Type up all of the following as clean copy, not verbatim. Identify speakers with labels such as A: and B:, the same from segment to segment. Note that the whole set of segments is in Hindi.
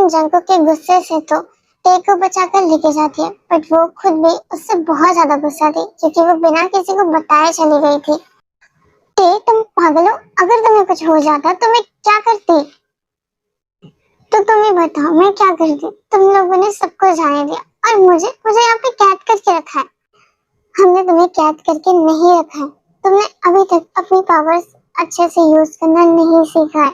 A: लेकिन जंको के गुस्से से तो टे को बचाकर लेके जाती है, बट वो खुद भी उससे बहुत ज्यादा गुस्सा थी क्योंकि वो बिना किसी को बताए चली गई थी। टे, तुम पागल हो, अगर तुम्हें कुछ हो जाता तो मैं क्या करती? तो तुम ही बताओ मैं क्या करती? तुम लोगों ने सबको जाने दिया और मुझे मुझे यहाँ पे कैद करके रखा है। हमने तुम्हें कैद करके नहीं रखा है, तुमने अभी तक अपनी पावर्स अच्छे से यूज करना नहीं सीखा है।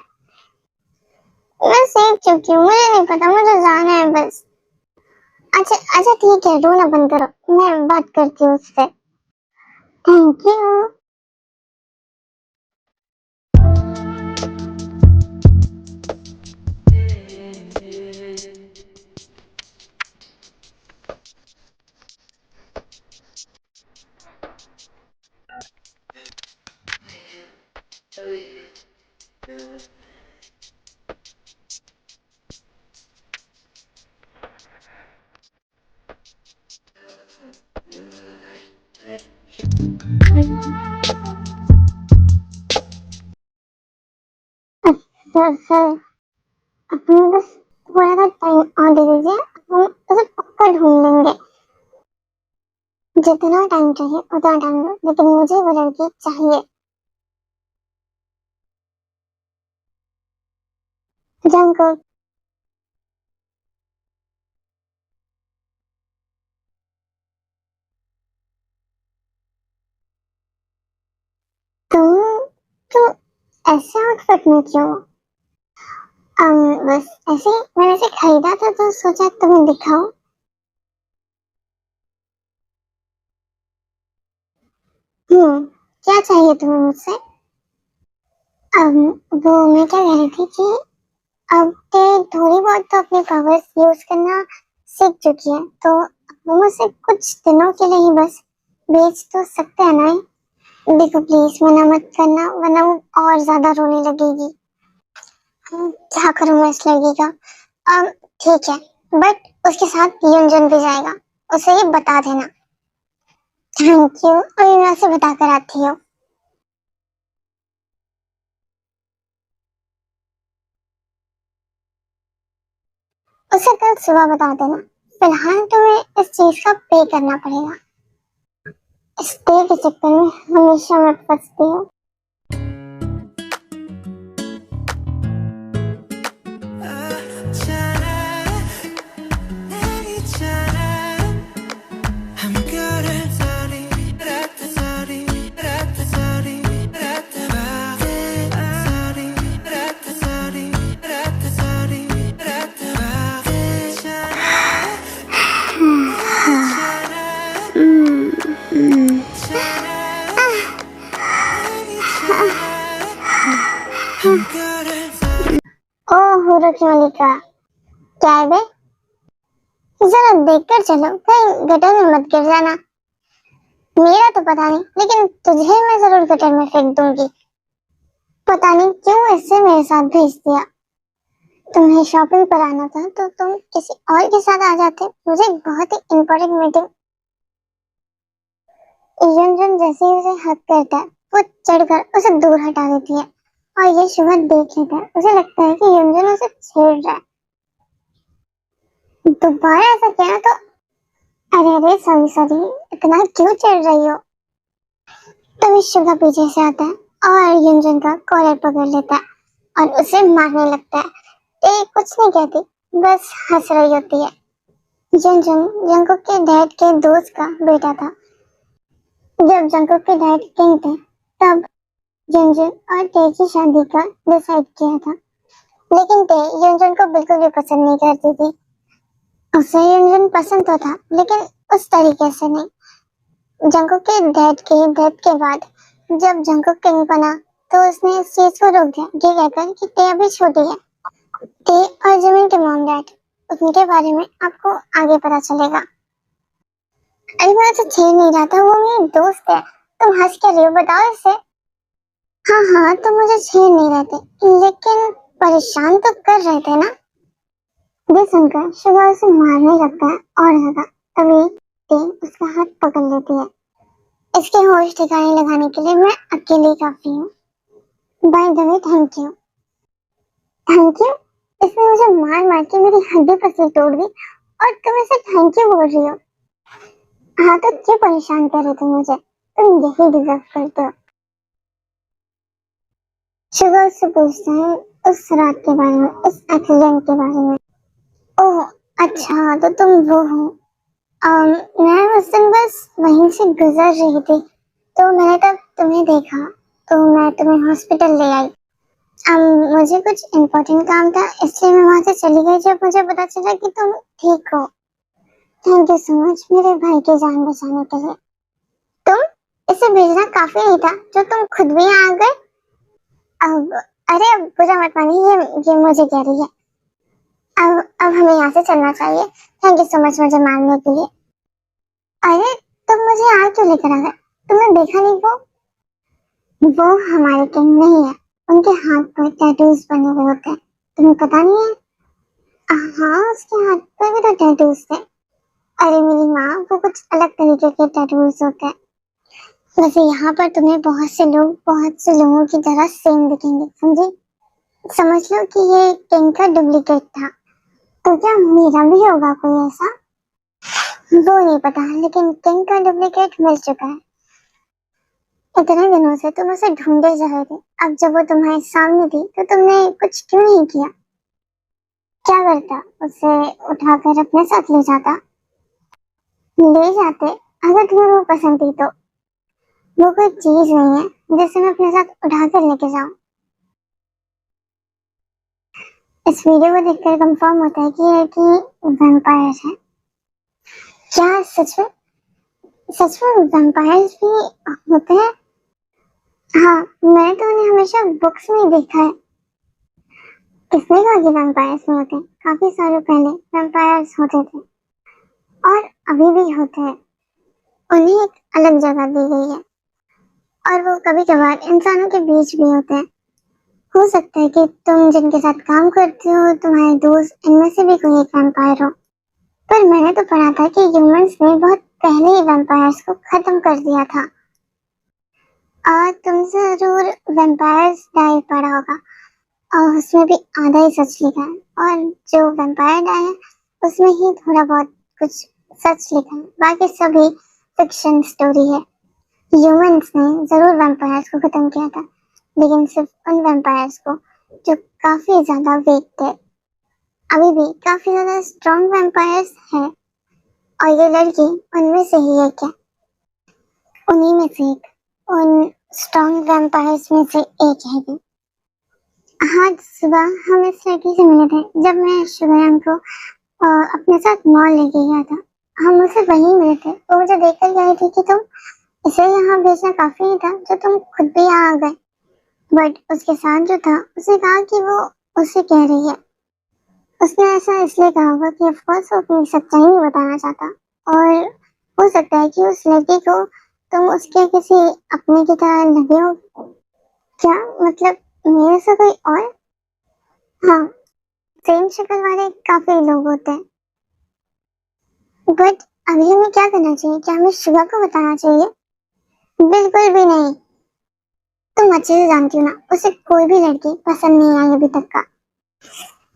A: मैं सीख चुकी हूँ, मुझे नहीं पता, मुझे जाना है बस। अच्छा अच्छा ठीक है, रोना बंद करो, मैं बात करती हूँ उससे। Thank you. सर अपने बस थोड़ा सा टाइम और दे दीजिए, हम उसे पक्का ढूंढ लेंगे। जितना टाइम चाहिए उतना टाइम दो, लेकिन मुझे वो लड़की चाहिए। जंको, तुम तुम ऐसे आउटफिट में क्यों? बस ऐसे ही मैंने इसे खरीदा था तो सोचा तुम्हें दिखाऊं। क्या चाहिए तुम्हें मुझसे? वो मैं क्या कह रही थी कि अब ते थोड़ी बहुत तो अपनी पावर्स यूज करना सीख चुकी है, तो वो मुझसे कुछ दिनों के लिए ही बस बेच तो सकते हैं ना? देखो प्लीज मना मत करना, वरना वो और ज्यादा रोने लगेगी। क्या करूं मैं इस लड़की का? ठीक है, बट उसके साथ युंजन भी जाएगा, उसे ये बता देना। थैंक यू, अभी मैं उसे बता कर आती हूँ। उसे कल सुबह बता देना। फिलहाल तुम्हें इस चीज का पे करना पड़ेगा। इस पे के चक्कर में हमेशा मैं फंसती हूँ। ओह हुरुकी, क्या है बे? जरा देखकर चलो, कहीं गटर में मत गिर जाना। मेरा तो पता नहीं, लेकिन तुझे मैं जरूर गटर में फेंक दूंगी। पता नहीं क्यों इससे मेरे साथ भेज दिया। तुम्हें शॉपिंग पर आना था तो तुम किसी और के साथ आ जाते। मुझे एक बहुत ही इम्पोर्टेंट मीटिंग। युनजुन जैसे ही उसे हक करता है, वो चढ़कर उसे दूर हटा देती है और ये शुभ देख लेता है। उसे लगता है कि युनजुन उसे छेड़ रहा है। दोबारा ऐसा किया तो अरे अरे सॉरी सॉरी, इतना क्यों चिढ़ रही हो? तभी शुभा पीछे से आता है और युनजुन का कॉलर पकड़ लेता है और उसे मारने लगता है। ये कुछ नहीं कहती, बस हंस रही होती है। युनजुन जंगकुक के डैड के दोस्त का बेटा था। जब जंगकुक के डैड किंग थे, तब युनजुन और टे की शादी का डिसाइड किया था। लेकिन टे युनजुन को बिल्कुल भी पसंद नहीं करती थी। उसे युनजुन पसंद तो था, लेकिन उस तरीके से नहीं। जंगकुक के डैड के डेथ के बाद जब जंगकुक किंग बना, तो उसने इस चीज को रोक दिया, ये कहकर कि टे अभी छोटी है। टे और जिमिन के मॉम डैड, उनके बारे में आपको आगे पता चलेगा। अरे मैं तो छेड़ नहीं रहा था, वो मेरी दोस्त है। तुम हंस क्या रही हो, बताओ इसे। हाँ हाँ, तो मुझे छेड़ नहीं रहे थे, लेकिन परेशान तो कर रहे थे ना। ये सुनकर शिवा उसे मारने लगता है और ज्यादा। तभी टे उसका हाथ पकड़ लेती है। इसके होश ठिकाने लगाने के लिए मैं अकेले काफी हूँ। By the way, thank you. Thank you? इसने मुझे मार मार के मेरी हड्डी पसली तोड़ दी और तुम इसे थैंक यू बोल रही हो। हाँ तो क्यों परेशान कर रहे थे मुझे, तुम यही डिजर्व करते हो। शुगर से पूछता है उस रात के बारे में, उस एक्सीडेंट के बारे में। ओह अच्छा, तो तुम वो हो। मैं उस दिन बस वहीं से गुजर रही थी तो मैंने तब तुम्हें देखा तो मैं तुम्हें हॉस्पिटल ले आई। मुझे कुछ इम्पोर्टेंट काम था इसलिए मैं वहां से चली गई जब मुझे पता चला कि तुम ठीक हो। थैंक यू सो मच मेरे भाई की जान बचाने के लिए। तुम इसे भेजना काफी नहीं था जो तुम खुद भी यहाँ आ गए। अब अरे बुरा मत मानिए, ये मुझे कह रही है। अब हमें यहाँ से चलना चाहिए। थैंक यू सो मच मुझे मारने के लिए। अरे तुम मुझे यहाँ क्यों लेकर आ गए, तुमने देखा नहीं वो हमारे किंग नहीं है। उनके हाथ पर टैटूज बने हुए होते हैं, तुम्हें पता नहीं है। हाँ उसके हाथ पर भी तो टैटूज थे। अरे मेरी माँ, वो कुछ अलग तरीके के टैटूज होते हैं। वैसे यहाँ पर तुम्हें बहुत से लोगों की तरह सेम दिखेंगे, समझी। समझ लो कि ये किंग का डुप्लीकेट था। तो क्या मेरा भी होगा कोई ऐसा, वो नहीं पता, लेकिन किंग का डुप्लीकेट मिल चुका है। इतने दिनों से तुम उसे ढूंढे जा रहे थे, अब जब वो तुम्हारे सामने थी तो तुमने कुछ क्यों नहीं किया। क्या करता, उसे उठाकर अपने साथ ले जाते अगर तुम्हें वो पसंद थी तो। वो कोई चीज नहीं है जिसे मैं अपने साथ उठाकर लेके जाऊं। इस वीडियो को देखकर कंफर्म होता है कि ये लड़की वैम्पायर है। क्या सच में वैम्पायर्स भी होते हैं। हाँ मैंने तो उन्हें हमेशा बुक्स में ही देखा है। किसने कहा कि वैम्पायर्स नहीं होते, काफी सालों पहले वैम्पायर्स होते थे और अभी भी होते हैं। उन्हें एक अलग जगह दी गई है और वो कभी कभार इंसानों के बीच भी होते हैं। हो सकता है कि तुम जिनके साथ काम करते हो, तुम्हारे दोस्त, इनमें से भी कोई एक वैम्पायर हो। पर मैंने तो पढ़ा था कि ह्यूमंस ने बहुत पहले ही वैम्पायर्स को खत्म कर दिया था। तुम जरूर वैम्पायर्स डायरी पढ़ा होगा और उसमें भी आधा ही सच लिखा है और जो वैम्पायर डायरी है उसमें ही थोड़ा बहुत कुछ सच लिखा है, बाकी सभी फिक्शन स्टोरी है। ह्यूमंस ने जरूर वैम्पायर्स को खत्म किया था, लेकिन सिर्फ उन वैम्पायर्स को जो काफी ज्यादा वीक थे। अभी भी काफी ज्यादा स्ट्रॉन्ग वैम्पायर्स है और ये लड़की उनमें से ही एक है। उन्हीं में से एक, उन स्ट्रॉन्ग वैम्पायर्स में से एक है ये। आज सुबह हम इस लड़की से मिले थे जब मैं शुभम को अपने साथ मॉल लेके गया था। हम उसे वहीं मिले थे, वो मुझे देखकर कह रही थी कि तुम इसे यहाँ भेजना काफी नहीं था जो तुम खुद भी यहाँ आ गए। बट उसके साथ जो था उसने कहा कि वो उसे कह रही है। उसने ऐसा इसलिए कहा होगा कि ऑफकोर्स वो अपनी सच्चाई नहीं बताना चाहता और हो सकता है कि उस लड़की को तुम उसके किसी अपने की तरह लगे हो। क्या मतलब मेरे से कोई और। हाँ सेम शक्ल वाले काफी लोग होते हैं। बट अभी हमें क्या करना चाहिए, क्या हमें शुभा को बताना चाहिए। बिल्कुल भी नहीं, तुम अच्छे से जानती हो ना उसे कोई भी लड़की पसंद नहीं आई अभी तक का,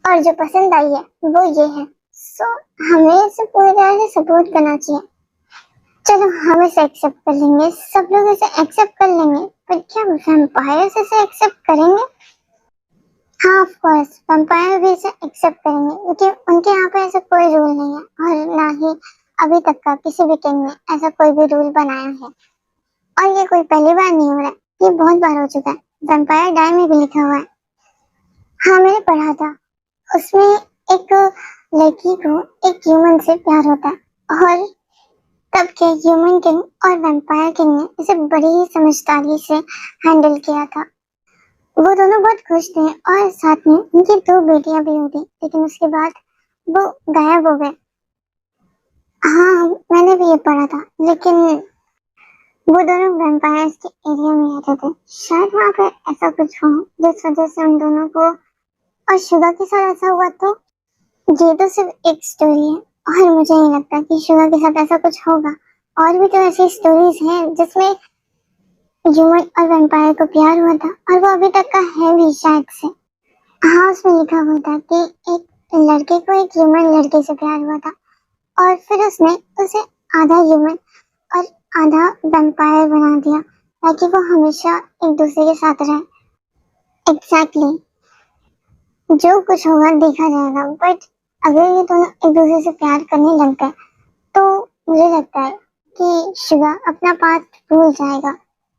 A: और जो पसंद आई है वो ये है। सो हमें इसे पूरी तरह से सपोर्ट करना चाहिए। चलो हम इसे एक्सेप्ट कर लेंगे, सब लोग इसे एक्सेप्ट कर लेंगे, पर क्या वैम्पायर्स इसे एक्सेप्ट करेंगे। हाँ ऑफ कोर्स वैम्पायर भी इसे एक्सेप्ट करेंगे क्योंकि उनके यहाँ पे ऐसा कोई रूल नहीं है और ना ही अभी तक का किसी भी किंग ने ऐसा कोई भी रूल बनाया है। और ये कोई पहली बार नहीं हो रहा है, ये बहुत बार हो चुका है। वैम्पायर डायरी में भी लिखा हुआ है। हाँ मैंने पढ़ा था, उसमें एक लड़की को एक ह्यूमन से प्यार होता है और तब के ह्यूमन किंग और वैम्पायर किंग ने इसे बड़ी ही समझदारी से हैंडल किया था। वो दोनों बहुत खुश थे और साथ में उनकी 2 बेटियां भी हुई थी, लेकिन उसके बाद वो गायब हो गए। हाँ मैंने भी ये पढ़ा था, लेकिन वो दोनों वैम्पायर्स के एरिया में रहते थे। शायद वहाँ पे ऐसा कुछ हो जिस वजह से उन दोनों को और शुगा के साथ ऐसा हुआ। तो ये तो सिर्फ एक स्टोरी है और मुझे नहीं लगता कि शुगा के साथ ऐसा कुछ होगा। और भी तो ऐसी स्टोरीज हैं जिसमें ह्यूमन और वैम्पायर को प्यार हुआ था और वो अभी तक का है भी शायद से। हाँ, उसमें लिखा हुआ था कि एक लड़के को एक ह्यूमन लड़के से प्यार हुआ था और फिर उसने उसे आधा ह्यूमन और आधा वैम्पायर बना दिया ताकि वो हमेशा एक दूसरे के साथ रहे। एग्जैक्टली जो कुछ होगा देखा जाएगा, बट अगर ये दोनों एक दूसरे से प्यार करने लग गए तो मुझे लगता है कि शिवा अपना पास्ट भूल जाएगा